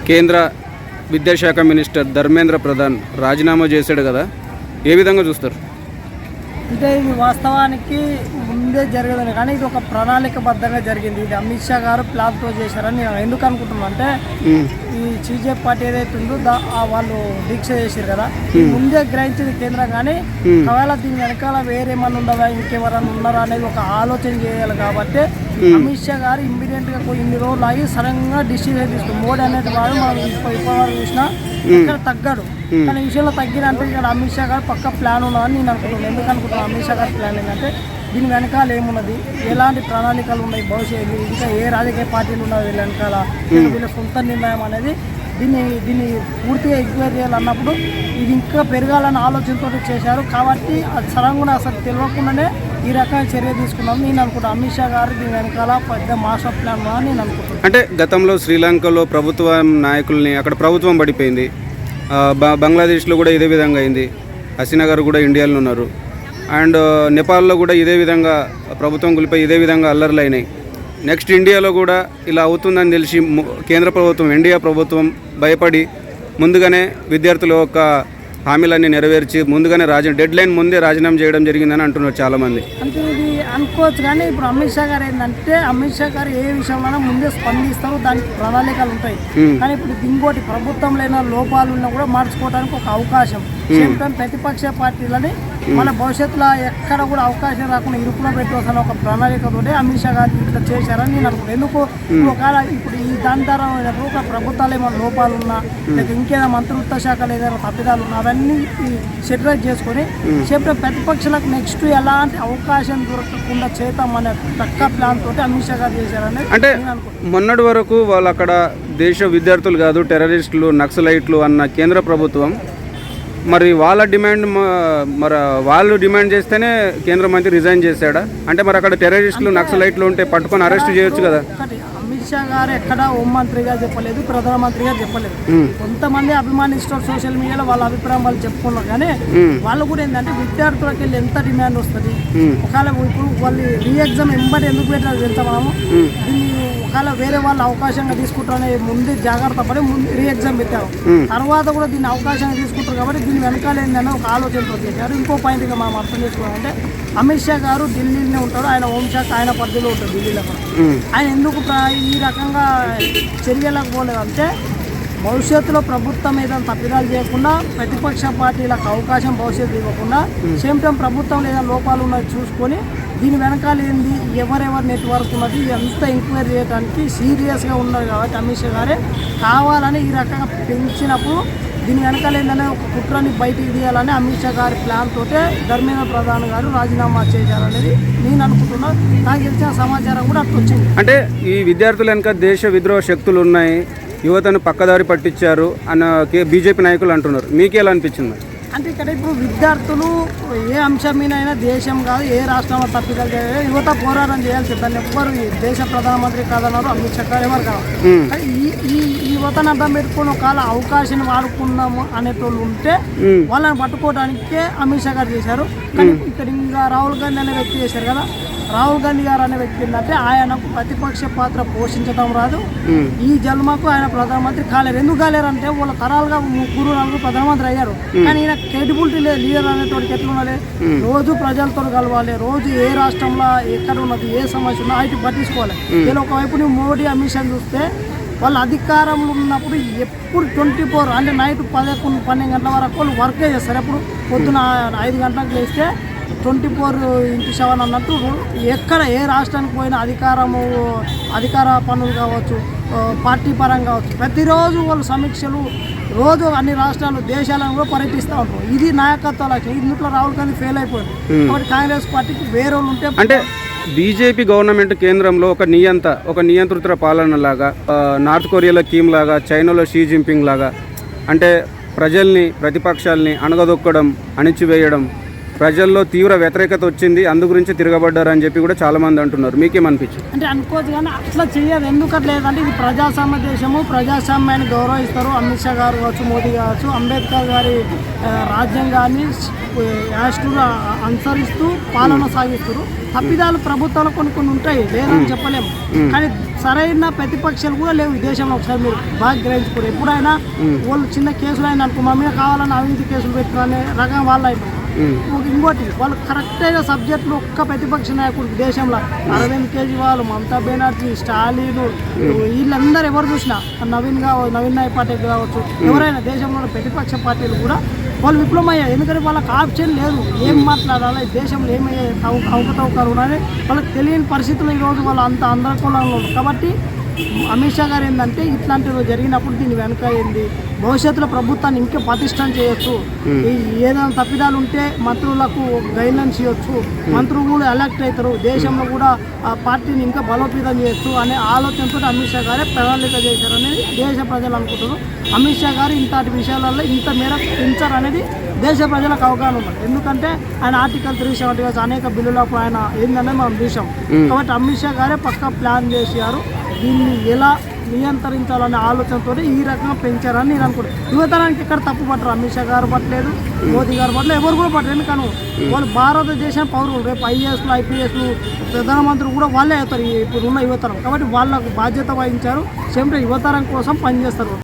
కేంద్ర విద్యాశాఖ మినిస్టర్ ధర్మేంద్ర ప్రధాన్ రాజీనామా చేశాడు కదా, ఏ విధంగా చూస్తారు? అంటే ఇది వాస్తవానికి ముందే జరగదని, కానీ ఇది ఒక ప్రణాళికబద్ధంగా జరిగింది. ఇది అమిత్ షా గారు ప్లాన్తో చేశారని నేను ఎందుకు అనుకుంటున్నాను అంటే, ఈ బీజేపీ పార్టీ ఏదైతే ఉందో వాళ్ళు దీక్ష చేశారు కదా, ముందే గ్రహించింది కేంద్రం. కానీ ఒకవేళ దీని వెనకాల వేరేమన్నా ఉండదా, ఇంకెవరన్నా ఉన్నారా అనేది ఒక ఆలోచన చేయాలి. కాబట్టి అమిత్ షా గారు ఇమ్మీడియట్గా ఇన్ని రోజులు ఆగి సడన్గా డిసిజన్ తీసుకుని మోడీ అనేది వాడు మనం ఇప్పటివరకు చూసినా ఇక్కడ తగ్గాడు. కానీ ఈ విషయంలో తగ్గినంటే ఇక్కడ అమిత్ షా గారు పక్క ప్లాన్ ఉన్నదని నేను అనుకుంటున్నాను. ఎందుకు అనుకుంటున్నాను అమిత్ షా గారి ప్లాన్ ఏంటంటే, దీని వెనకాల ఏమున్నది, ఎలాంటి ప్రణాళికలు ఉన్నాయి, భవిష్యత్తు ఇంకా ఏ రాజకీయ పార్టీలు ఉన్నాయి వీళ్ళ వెనకాల, వీళ్ళ సొంత నిర్ణయం అనేది దీన్ని పూర్తిగా ఎంక్వైరీ చేయాలన్నప్పుడు ఇది ఇంకా పెరగాలని ఆలోచనతో చేశారు. కాబట్టి అది సడన్గా అసలు తెలియకుండానే ఈ రకమైన చర్య తీసుకున్నాం నేను అనుకుంటాను. అమిత్ షా గారు దీని వెనకాల పెద్ద మాస్టర్ ప్లాన్ అని నేను అనుకుంటున్నాను. అంటే గతంలో శ్రీలంకలో ప్రభుత్వ నాయకుల్ని అక్కడ ప్రభుత్వం పడిపోయింది, బంగ్లాదేశ్లో కూడా ఇదే విధంగా అయింది, హసీనా గారు కూడా ఇండియాలో ఉన్నారు, అండ్ నేపాల్లో కూడా ఇదే విధంగా ప్రభుత్వం కూలిపోయి ఇదే విధంగా అల్లర్లు అయినాయి. నెక్స్ట్ ఇండియాలో కూడా ఇలా అవుతుందని తెలిసి కేంద్ర ప్రభుత్వం, ఇండియా ప్రభుత్వం భయపడి ముందుగానే విద్యార్థుల యొక్క హామీలన్నీ నెరవేర్చి ముందుగానే డెడ్ లైన్ ముందే రాజీనామా చేయడం జరిగిందని అంటున్నారు చాలామంది. అంటే ఇది అనుకోవచ్చు, కానీ ఇప్పుడు అమిత్ షా గారు ఏంటంటే, అమిత్ షా గారు ఏ విషయంలో ముందే స్పందిస్తారు, దానికి ప్రణాళికలు ఉంటాయి. కానీ ఇప్పుడు ఇంకోటి ప్రభుత్వంలో అయినా లోపాలు ఉన్నా కూడా మార్చుకోవడానికి ఒక అవకాశం, ప్రతిపక్ష పార్టీలని మన భవిష్యత్తులో ఎక్కడ కూడా అవకాశం రాకుండా ఇరుకులో పెట్టవలసిన ఒక ప్రణాళికతో అమిత్ షా గారు ఇట్లా చేశారని నేను అనుకుంటాను. ఎందుకు ఒకవేళ ఇప్పుడు ఈ దాని ద్వారా ఒక ప్రభుత్వాలు ఏమైనా లోపాలు ఉన్నా, లేక ఇంకేదైనా మంత్రిత్వ శాఖలు ఏదైనా తప్పిదాలు ఉన్నా అవన్నీ సెటిలైజ్ చేసుకొని ప్రతిపక్షాలకు నెక్స్ట్ ఎలాంటి అవకాశం దొరకకుండా చేద్దామనే పక్కా ప్లాన్ తోటి అమిత్ షా గారు చేశారని అంటే మొన్నటి వరకు వాళ్ళు అక్కడ దేశ విద్యార్థులు కాదు టెర్రరిస్టులు, నక్సలైట్లు అన్న కేంద్ర ప్రభుత్వం మరి వాళ్ళు డిమాండ్ చేస్తేనే కేంద్ర మంత్రి రిజైన్ చేశాడా? అంటే మరి అక్కడ టెర్రరిస్టులు, నక్సలైట్లు ఉంటే పట్టుకొని అరెస్ట్ చేయొచ్చు కదా. అమిత్ షా గారు ఎక్కడ హోంమంత్రిగా చెప్పలేదు, ప్రధానమంత్రిగా చెప్పలేదు. కొంతమంది అభిమానిస్తారు సోషల్ మీడియాలో వాళ్ళ అభిప్రాయం వాళ్ళు చెప్పుకున్నారు. కానీ వాళ్ళు కూడా ఏంటంటే విద్యార్థులకు వెళ్ళి ఎంత డిమాండ్ వస్తుంది, ఒకవేళ ఇప్పుడు వాళ్ళు రీ ఎగ్జామ్ ఎంబడి ఎందుకు పెట్టాలి తెలుసా మనము, దీన్ని ఒకవేళ వేరే వాళ్ళు అవకాశంగా తీసుకుంటారని ముందే జాగ్రత్త పడి ముందు రీ ఎగ్జామ్ పెట్టారు. తర్వాత కూడా దీన్ని అవకాశంగా తీసుకుంటారు. కాబట్టి దీని వెనకాల ఏంటనే ఒక ఆలోచనతో చేశారు. ఇంకో పాయింట్గా మనం అర్థం చేసుకోవాలంటే, అమిత్ షా గారు ఢిల్లీలోనే ఉంటాడు, ఆయన హోంశాఖ ఆయన పరిధిలో ఉంటుంది ఢిల్లీలో. ఆయన ఎందుకు ఈ రకంగా చర్యలకు పోలేదంటే, భవిష్యత్తులో ప్రభుత్వం ఏదైనా తప్పిదాలు చేయకుండా ప్రతిపక్ష పార్టీలకు అవకాశం భవిష్యత్తు ఇవ్వకుండా సేమ్ టైం ప్రభుత్వం ఏదైనా లోపాలు ఉన్నది చూసుకొని దీని వెనకాల ఏంది, ఎవరెవరు నెట్వర్క్ ఉన్నది ఎంత ఎంక్వైరీ చేయడానికి సీరియస్గా ఉన్నారు. కాబట్టి అమిత్ షా గారే కావాలని ఈ రకంగా పెంచినప్పుడు దీని వెనకాల ఏంటనే ఒక కుట్రని బయటికి తీయాలని అమిత్ షా గారి ప్లాన్ తోటే ధర్మేంద్ర ప్రధాన్ గారు రాజీనామా చేశారనేది నేను అనుకుంటున్నా. నాకు తెలిసిన సమాచారం కూడా అట్లా వచ్చింది. అంటే ఈ విద్యార్థుల వెనక దేశ విద్రోహ శక్తులు ఉన్నాయి, యువతను పక్కదారి పట్టించారు అన్న బీజేపీ నాయకులు అంటున్నారు. మీకు ఎలా అనిపించింది? అంటే ఇక్కడ ఇప్పుడు విద్యార్థులు ఏ అంశం మీద అయినా దేశం కాదు ఏ రాష్ట్రంలో తప్పిదాలు చేయాలి, యువత పోరాటం చేయాల్సి దాన్ని ఎవ్వరు దేశ ప్రధానమంత్రి కాదన్నారు, అమిత్ షా గారు ఎవరు కాదు. ఈ యువతను అడ్డం పెట్టుకుని ఒకవేళ అవకాశాన్ని వాడుకున్నాము అనేటోళ్ళు ఉంటే వాళ్ళని పట్టుకోవడానికే అమిత్ షా గారు చేశారు. కానీ ఇక్కడ ఇంకా రాహుల్ గాంధీ అనే వ్యక్తి చేశారు కదా, రాహుల్ గాంధీ గారు అనే వ్యక్తి ఏంటంటే ఆయనకు ప్రతిపక్ష పాత్ర పోషించడం రాదు, ఈ జన్మకు ఆయన ప్రధానమంత్రి కాలేరు. ఎందుకు కాలేరు అంటే వాళ్ళ తరాలుగా 3-4 ప్రధానమంత్రి అయ్యారు. కానీ ఈయన క్రెడిబిలిటీ లేదు, లీడర్ అనేటోడికి ఎట్లా ఉండాలి, రోజు ప్రజలతో కలవాలి, రోజు ఏ రాష్ట్రంలో ఎక్కడ ఉన్నది ఏ సమస్య ఉన్నా అయితే పట్టించుకోవాలి. ఇలా ఒకవైపు నువ్వు మోడీ అమిత్ షా చూస్తే వాళ్ళు అధికారంలో ఉన్నప్పుడు ఎప్పుడు 24 అంటే నైట్ 11-12 గంటల వరకు వాళ్ళు వర్కే చేస్తారు. ఎప్పుడు పొద్దున 5 గంటలకు లేస్తే 24/7 అన్నట్టు ఎక్కడ ఏ రాష్ట్రానికి పోయిన అధికార పనులు కావచ్చు, పార్టీ పరంగా కావచ్చు, ప్రతిరోజు వాళ్ళు సమీక్షలు రోజు అన్ని రాష్ట్రాలు దేశాలను కూడా పర్యటిస్తూ ఉంటారు. ఇది నాయకత్వ లక్ష్యం. ఇందులో రాహుల్ గాంధీ ఫెయిల్ అయిపోయింది. కాబట్టి కాంగ్రెస్ పార్టీకి వేరే వాళ్ళు ఉంటే అంటే బీజేపీ గవర్నమెంట్ కేంద్రంలో ఒక నియంత్రిత పాలన లాగా, నార్త్ కొరియాలో కిమ్ లాగా, చైనాలో షీ జిన్పింగ్ లాగా, అంటే ప్రజల్ని ప్రతిపక్షాలని అణగదొక్కడం, అణిచివేయడం, ప్రజల్లో తీవ్ర వ్యతిరేకత వచ్చింది, అందు గురించి తిరగబడ్డారు అని చెప్పి కూడా చాలామంది అంటున్నారు. మీకేమనిపించింది? అంటే అనుకోవచ్చు కానీ అట్లా చేయదు. ఎందుకంటే లేదంటే ఇది ప్రజాస్వామ్య దేశము, ప్రజాస్వామ్యాన్ని గౌరవిస్తారు. అమిత్ షా గారు కావచ్చు, మోదీ కావచ్చు, అంబేద్కర్ గారి రాజ్యాంగాన్ని యాస్టుగా అనుసరిస్తూ పాలన సాగిస్తారు. తప్పిదాలు ప్రభుత్వాలు కొన్ని ఉంటాయి, లేదని చెప్పలేము. కానీ సరైన ప్రతిపక్షాలు కూడా లేవు ఈ దేశంలో. ఒకసారి మీరు బాగా గ్రహించుకోరు. ఎప్పుడైనా వాళ్ళు చిన్న కేసులు అయినా అనుకో, మా మీద కావాలని అవినీతి కేసులు పెట్టారనే రకం వాళ్ళు అయినా. ఇంకోటి వాళ్ళు కరెక్ట్ అయిన సబ్జెక్టులు ఒక్క ప్రతిపక్ష నాయకుడు దేశంలో అరవింద్ కేజ్రీవాల్, మమతా బెనర్జీ, స్టాలిన్, వీళ్ళందరూ ఎవరు చూసినా నవీన్ నాయ్ పాటిల్ కావచ్చు, ఎవరైనా దేశంలో ప్రతిపక్ష పార్టీలు కూడా వాళ్ళు విప్లవం అయ్యారు. ఎందుకంటే వాళ్ళకి ఆప్షన్ లేదు, ఏం మాట్లాడాలి, దేశంలో ఏమయ్యే అవకతవకాలు ఉన్నాయని వాళ్ళకి తెలియని పరిస్థితులు ఈరోజు వాళ్ళు అంత అందరకులంలో ఉన్నారు. కాబట్టి అమిత్ షా గారు ఏంటంటే ఇట్లాంటివి జరిగినప్పుడు దీని వెనుక ఏంది, భవిష్యత్తులో ప్రభుత్వాన్ని ఇంకా పటిష్టం చేయొచ్చు, ఏదైనా తప్పిదాలు ఉంటే మంత్రులకు గైడ్లైన్స్ ఇవ్వచ్చు, మంత్రులు కూడా ఎలక్ట్ అవుతారు, దేశంలో కూడా ఆ పార్టీని ఇంకా బలోపేతం చేయొచ్చు అనే ఆలోచనతో అమిత్ షా గారే ప్రణాళిక చేశారనేది దేశ ప్రజలు అనుకుంటారు. అమిత్ షా గారు ఇంతటి విషయాలలో ఇంత మేర పెంచారు అనేది దేశ ప్రజలకు అవగాహన ఉంది. ఎందుకంటే ఆయన ఆర్టికల్ 370 అనేక బిల్లులకు ఆయన ఏందనేది మనం చూసాం. కాబట్టి అమిత్ షా గారే పక్కా ప్లాన్ చేశారు. దీన్ని ఎలా నియంత్రించాలనే ఆలోచనతో ఈ రకంగా పెంచారని నేను అనుకుంటాను. యువతరానికి ఇక్కడ తప్పు పట్టరు, అమిత్ షా గారు పట్టలేదు, మోదీ గారు పట్టలేదు, ఎవరు కూడా పట్టలేదు. ఎందుకని వాళ్ళు భారతదేశం పౌరులు, రేపు ఐఏఎస్లు, ఐపీఎస్లు, ప్రధానమంత్రులు కూడా వాళ్ళే అవుతారు ఇప్పుడు ఉన్న యువతరం. కాబట్టి వాళ్ళకు బాధ్యత వహించారు, యువతరం కోసం పనిచేస్తారు.